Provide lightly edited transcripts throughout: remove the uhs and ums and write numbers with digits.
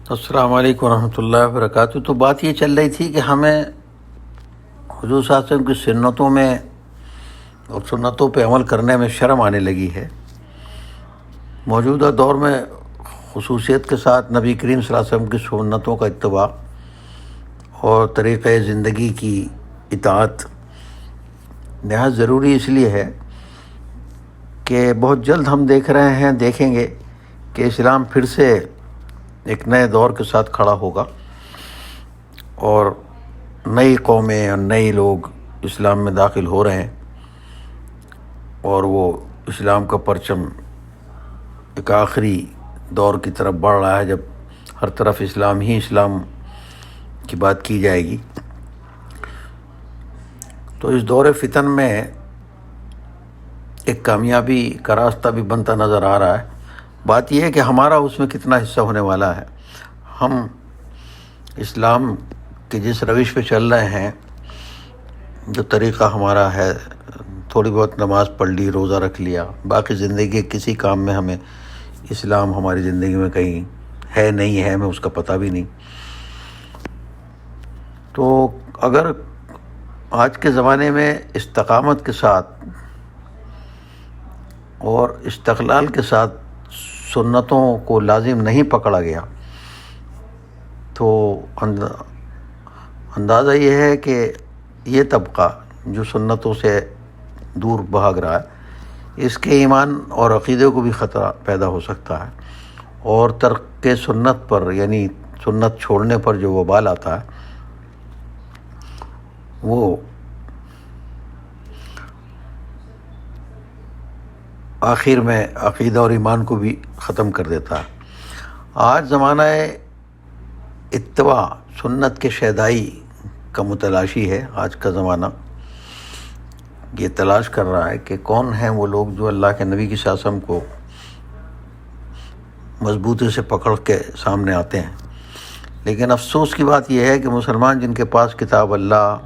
السلام علیکم ورحمۃ اللہ وبرکاتہ۔ تو بات یہ چل رہی تھی کہ ہمیں حضور صلی اللہ علیہ وسلم کی سنتوں میں اور سنتوں پہ عمل کرنے میں شرم آنے لگی ہے۔ موجودہ دور میں خصوصیت کے ساتھ نبی کریم صلی اللہ علیہ وسلم کی سنتوں کا اتباع اور طریقۂ زندگی کی اطاعت نہایت ضروری اس لیے ہے کہ بہت جلد ہم دیکھیں گے کہ اسلام پھر سے ایک نئے دور کے ساتھ کھڑا ہوگا اور نئی قومیں اور نئے لوگ اسلام میں داخل ہو رہے ہیں، اور وہ اسلام کا پرچم ایک آخری دور کی طرف بڑھ رہا ہے جب ہر طرف اسلام ہی اسلام کی بات کی جائے گی۔ تو اس دور فتن میں ایک کامیابی کا راستہ بھی بنتا نظر آ رہا ہے۔ بات یہ ہے کہ ہمارا اس میں کتنا حصہ ہونے والا ہے۔ ہم اسلام کے جس روش پہ چل رہے ہیں، جو طریقہ ہمارا ہے، تھوڑی بہت نماز پڑھ لی، روزہ رکھ لیا، باقی زندگی کے کسی کام میں ہمیں اسلام ہماری زندگی میں کہیں ہے نہیں ہے، ہمیں اس کا پتہ بھی نہیں۔ تو اگر آج کے زمانے میں استقامت کے ساتھ اور استقلال کے ساتھ سنتوں کو لازم نہیں پکڑا گیا تو اندازہ یہ ہے کہ یہ طبقہ جو سنتوں سے دور بھاگ رہا ہے، اس کے ایمان اور عقیدے کو بھی خطرہ پیدا ہو سکتا ہے، اور ترک سنت پر یعنی سنت چھوڑنے پر جو وبال آتا ہے وہ آخر میں عقیدہ اور ایمان کو بھی ختم کر دیتا ہے۔ آج زمانہ اتباع سنت کے شیدائی کا متلاشی ہے۔ آج کا زمانہ یہ تلاش کر رہا ہے کہ کون ہیں وہ لوگ جو اللہ کے نبی کی صلی اللہ علیہ وسلم کو مضبوطی سے پکڑ کے سامنے آتے ہیں۔ لیکن افسوس کی بات یہ ہے کہ مسلمان جن کے پاس کتاب اللہ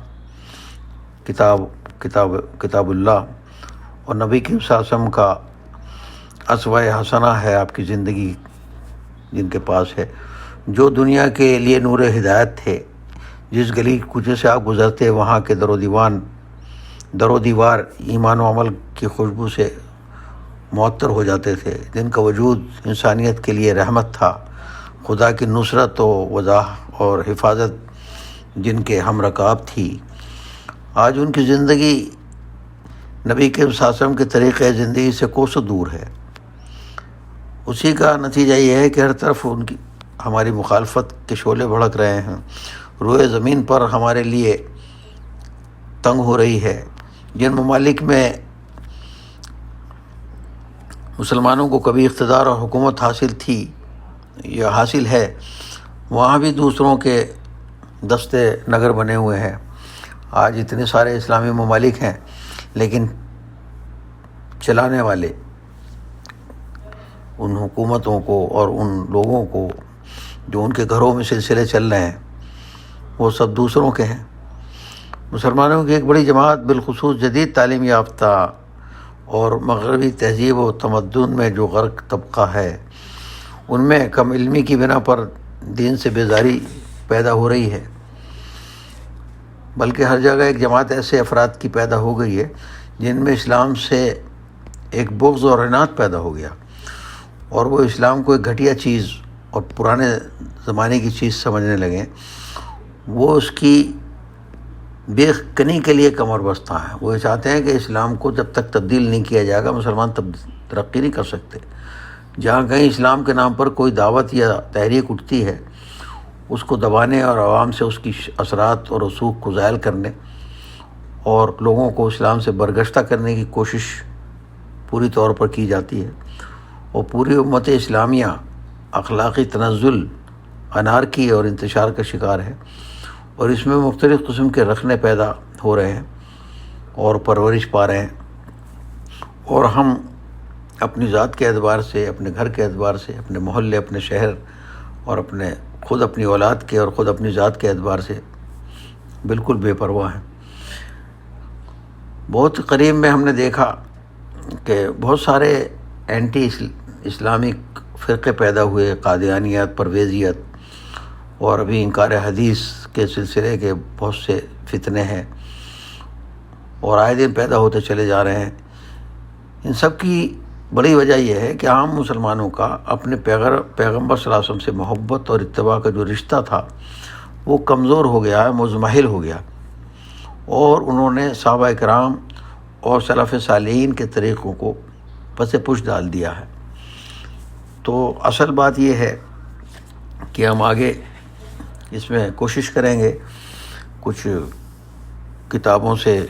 اور نبی کریم صلی اللہ علیہ وسلم کا اسوہ حسنہ ہے، آپ کی زندگی جن کے پاس ہے، جو دنیا کے لیے نور ہدایت تھے، جس گلی کوچے سے آپ گزرتے وہاں کے در و دیوار ایمان و عمل کی خوشبو سے معطر ہو جاتے تھے، جن کا وجود انسانیت کے لیے رحمت تھا، خدا کی نصرت و وضاح اور حفاظت جن کے ہم رکاب تھی، آج ان کی زندگی نبی کے صلی اللہ علیہ وسلم کے طریقۂ زندگی سے کوسوں دور ہے۔ اسی کا نتیجہ یہ ہے کہ ہر طرف ہماری مخالفت کے شعلے بھڑک رہے ہیں، روئے زمین پر ہمارے لیے تنگ ہو رہی ہے۔ جن ممالک میں مسلمانوں کو کبھی اقتدار اور حکومت حاصل تھی یا حاصل ہے، وہاں بھی دوسروں کے دستے نگر بنے ہوئے ہیں۔ آج اتنے سارے اسلامی ممالک ہیں، لیکن چلانے والے ان حکومتوں کو اور ان لوگوں کو جو ان کے گھروں میں سلسلے چل رہے ہیں، وہ سب دوسروں کے ہیں۔ مسلمانوں کی ایک بڑی جماعت، بالخصوص جدید تعلیم یافتہ اور مغربی تہذیب و تمدن میں جو غرق طبقہ ہے، ان میں کم علمی کی بنا پر دین سے بیزاری پیدا ہو رہی ہے، بلکہ ہر جگہ ایک جماعت ایسے افراد کی پیدا ہو گئی ہے جن میں اسلام سے ایک بغض اور عناد پیدا ہو گیا، اور وہ اسلام کو ایک گھٹیا چیز اور پرانے زمانے کی چیز سمجھنے لگے۔ وہ اس کی بے کنی کے لیے کمر بستہ ہیں۔ وہ یہ چاہتے ہیں کہ اسلام کو جب تک تبدیل نہیں کیا جائے گا، مسلمان ترقی نہیں کر سکتے۔ جہاں کہیں اسلام کے نام پر کوئی دعوت یا تحریک اٹھتی ہے، اس کو دبانے اور عوام سے اس کی اثرات اور رسوخ کو زائل کرنے اور لوگوں کو اسلام سے برگشتہ کرنے کی کوشش پوری طور پر کی جاتی ہے، اور پوری امت اسلامیہ اخلاقی تنزل، انارکی اور انتشار کا شکار ہے، اور اس میں مختلف قسم کے رخنے پیدا ہو رہے ہیں اور پرورش پا رہے ہیں، اور ہم اپنی ذات کے اعتبار سے، اپنے گھر کے اعتبار سے، اپنے محلے، اپنے شہر اور خود اپنی اولاد کے اور خود اپنی ذات کے اعتبار سے بالکل بے پرواہ ہیں۔ بہت قریب میں ہم نے دیکھا کہ بہت سارے اینٹی اسلامک فرقے پیدا ہوئے، قادیانیت، پرویزیت، اور ابھی انکار حدیث کے سلسلے کے بہت سے فتنے ہیں اور آئے دن پیدا ہوتے چلے جا رہے ہیں۔ ان سب کی بڑی وجہ یہ ہے کہ عام مسلمانوں کا اپنے پیغمبر صلی اللہ علیہ وسلم سے محبت اور اتباع کا جو رشتہ تھا وہ کمزور ہو گیا ہے، مزمحل ہو گیا، اور انہوں نے صحابہ کرام اور سلف صالحین کے طریقوں کو پس پش ڈال دیا ہے۔ تو اصل بات یہ ہے کہ ہم آگے اس میں کوشش کریں گے کچھ کتابوں سے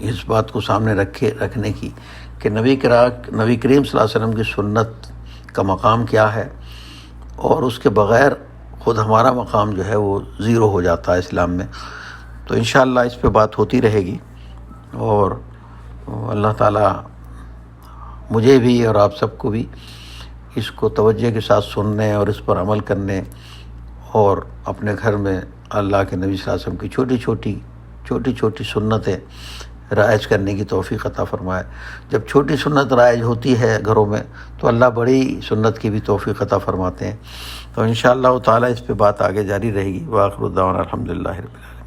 اس بات کو سامنے رکھنے کی کہ نبی کریم صلی اللہ علیہ وسلم کی سنت کا مقام کیا ہے، اور اس کے بغیر خود ہمارا مقام جو ہے وہ زیرو ہو جاتا ہے اسلام میں۔ تو انشاءاللہ اس پہ بات ہوتی رہے گی، اور اللہ تعالیٰ مجھے بھی اور آپ سب کو بھی اس کو توجہ کے ساتھ سننے اور اس پر عمل کرنے اور اپنے گھر میں اللہ کے نبی صلی اللہ علیہ وسلم کی چھوٹی چھوٹی سنتیں رائج کرنے کی توفیق عطا فرمائے۔ جب چھوٹی سنت رائج ہوتی ہے گھروں میں تو اللہ بڑی سنت کی بھی توفیق عطا فرماتے ہیں۔ تو انشاءاللہ تعالیٰ اس پہ بات آگے جاری رہے گی۔ وآخر دعوانا الحمدللہ رب العالمین۔